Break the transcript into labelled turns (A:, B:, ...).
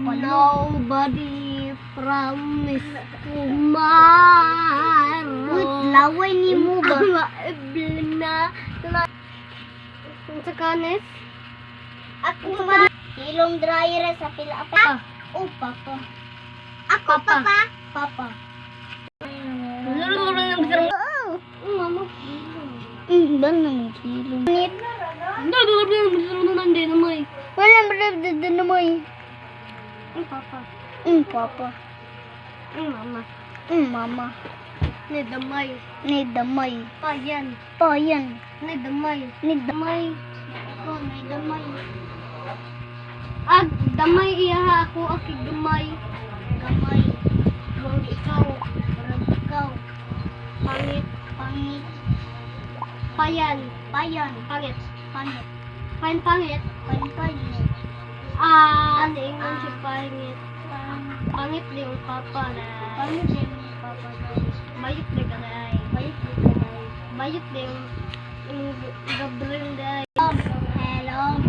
A: Nobody promised tomorrow.
B: Laway ni mo ba?
A: Sa kanes?
B: Ako ma. Ilong dryer sa pila pa. Oh, papa. Ako, papa. Papa.
A: Mama.
B: Ba naman kilo? Wala na naman.
A: Papa.
B: Papa.
A: Mama.
B: Mama.
A: Ni damay.
B: Ni damay.
A: Payan.
B: Payan.
A: Ni damay.
B: Ni damay.
A: Ako, ni damay. Damay iya ako, akig damay.
B: Damay.
A: Murag ikaw.
B: Murag ikaw.
A: Pangit.
B: Pangit.
A: Payan.
B: Payan.
A: Pangit.
B: Pangit.
A: Pangit.
B: Pangit.
A: Ano ingon si pangit? Pangit di yung papa na.
B: Pangit din papa.
A: Bayot di ka na ay.
B: Bayot din.
A: Bayot di yung Gabriel di ay.
B: Hello.